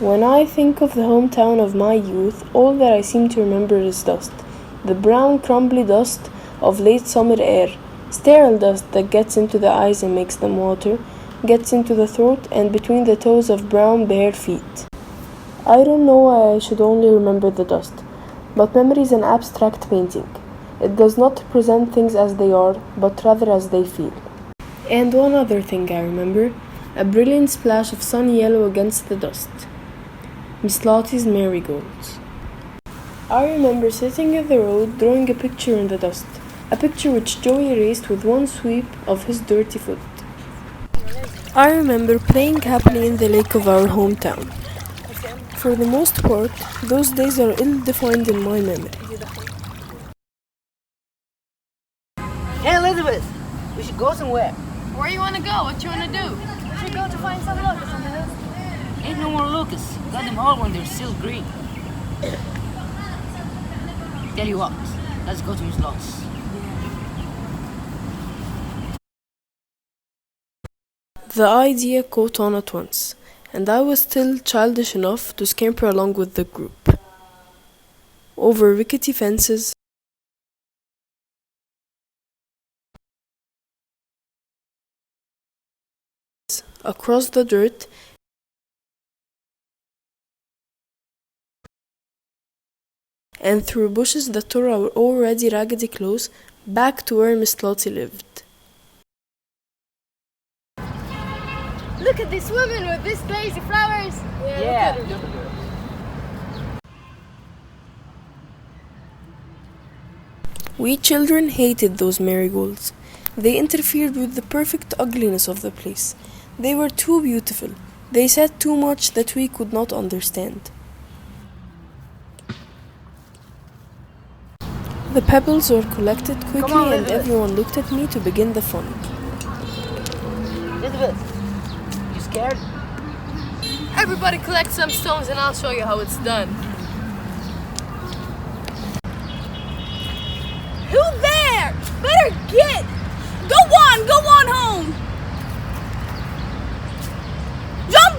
When I think of the hometown of my youth, all that I seem to remember is dust. The brown, crumbly dust of late summer air. Sterile dust that gets into the eyes and makes them water, gets into the throat and between the toes of brown, bare feet. I don't know why I should only remember the dust, but memory is an abstract painting. It does not present things as they are, but rather as they feel. And one other thing I remember, a brilliant splash of sunny yellow against the dust. Miss Lottie's Marigolds. I remember sitting in the road drawing a picture in the dust, a picture which Joey erased with one sweep of his dirty foot. I remember playing happily in the lake of our hometown. For the most part, those days are ill-defined in my memory. Hey Elizabeth, we should go somewhere. Where you wanna go? What you wanna do? We should go to find some locusts on the hills. Ain't no more locusts. Got them all when they're still green. Tell you what, let's go to Miss Lottie's. The idea caught on at once, and I was still childish enough to scamper along with the group. Over rickety fences, across the dirt, and through bushes that tore our already raggedy clothes, back to where Miss Lottie lived. Look at this woman with these crazy flowers. Yeah. We children hated those marigolds. They interfered with the perfect ugliness of the place. They were too beautiful. They said too much that we could not understand. The pebbles were collected quickly and everyone looked at me to begin the fun. Elizabeth, you scared? Everybody collect some stones and I'll show you how it's done. Who there? Better get! Go on home! John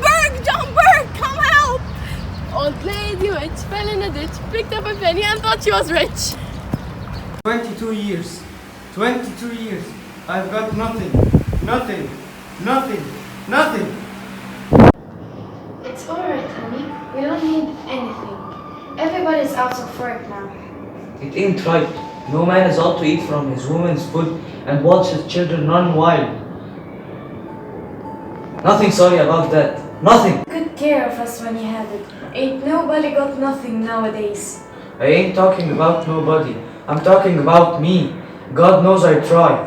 Berg, come help! Old lady witch fell in a ditch, picked up a penny and thought she was rich. 22 years. 22 years. I've got nothing. Nothing. Nothing. Nothing. It's alright, honey. We don't need anything. Everybody's out of work now. It ain't right. No man is ought to eat from his woman's food and watch his children run wild. Nothing sorry about that. Nothing. Good care of us when you had it. Ain't nobody got nothing nowadays. I ain't talking about nobody. I'm talking about me. God knows I try.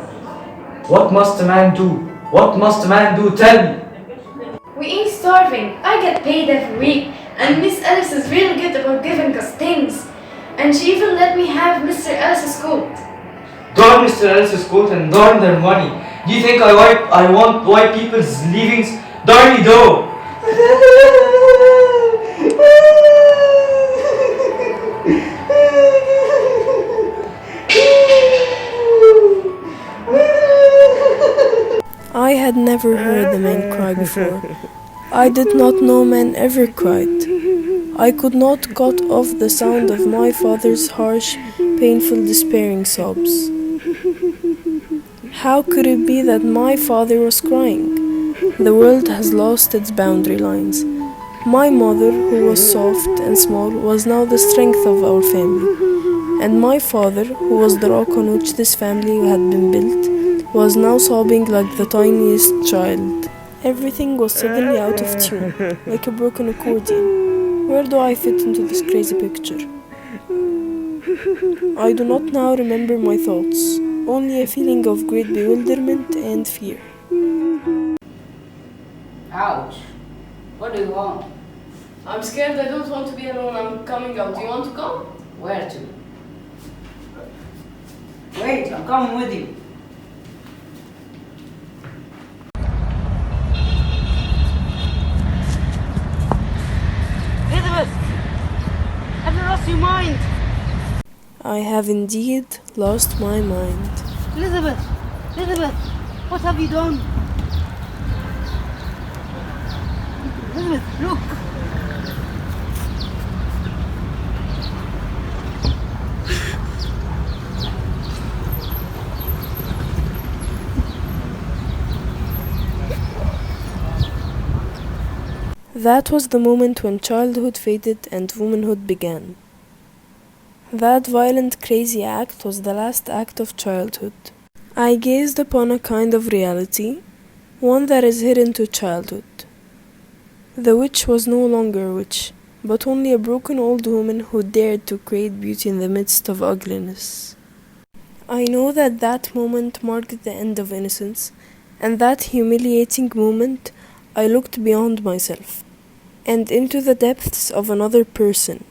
What must a man do? What must a man do? Tell me. We ain't starving. I get paid every week. And Miss Alice is real good about giving us things. And she even let me have Mr. Ellis's coat. Darn Mr. Ellis's coat and darn their money. Do you think I want white people's leavings? Darn you though. I had never heard a man cry before. I did not know men ever cried. I could not cut off the sound of my father's harsh, painful, despairing sobs. How could it be that my father was crying? The world has lost its boundary lines. My mother, who was soft and small, was now the strength of our family. And my father, who was the rock on which this family had been built, was now sobbing like the tiniest child. Everything was suddenly out of tune, like a broken accordion. Where do I fit into this crazy picture? I do not now remember my thoughts, only a feeling of great bewilderment and fear. Ouch. What do you want? I'm scared. I don't want to be alone. I'm coming out. Do you want to come? Where to? Wait, I'm coming with you. Elizabeth! Have you lost your mind? I have indeed lost my mind. Elizabeth! Elizabeth! What have you done? Elizabeth, look! That was the moment when childhood faded and womanhood began. That violent, crazy act was the last act of childhood. I gazed upon a kind of reality, one that is hidden to childhood. The witch was no longer a witch, but only a broken old woman who dared to create beauty in the midst of ugliness. I know that that moment marked the end of innocence, and that humiliating moment I looked beyond myself, and into the depths of another person.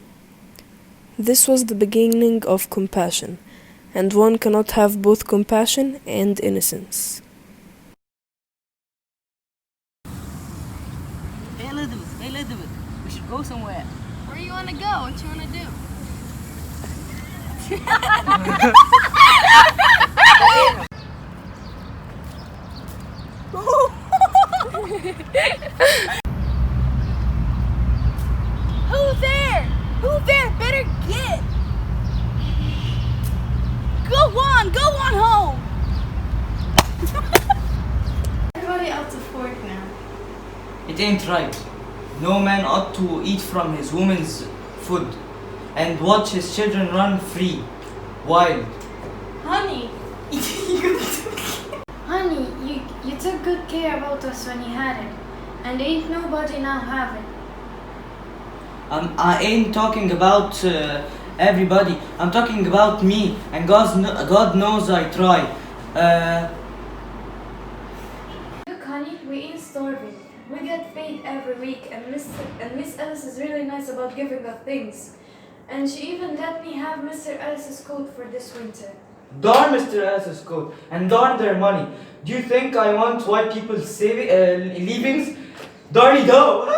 This was the beginning of compassion, and one cannot have both compassion and innocence. Hey Elizabeth, we should go somewhere. Where you wanna go? What you wanna do? Who's there? Who's there? Better get. Go on home. Everybody out of work now. It ain't right. No man ought to eat from his woman's food and watch his children run free, wild. Honey, honey, you took good care about us when you had it, and ain't nobody now have it. I ain't talking about everybody. I'm talking about me, and God knows I try. Look, honey, we ain't starving. We get paid every week, and Miss Ellis is really nice about giving us things. And she even let me have Mr. Ellis's coat for this winter. Darn Mr. Ellis's coat, and darn their money. Do you think I want white people's leavings? Darny do!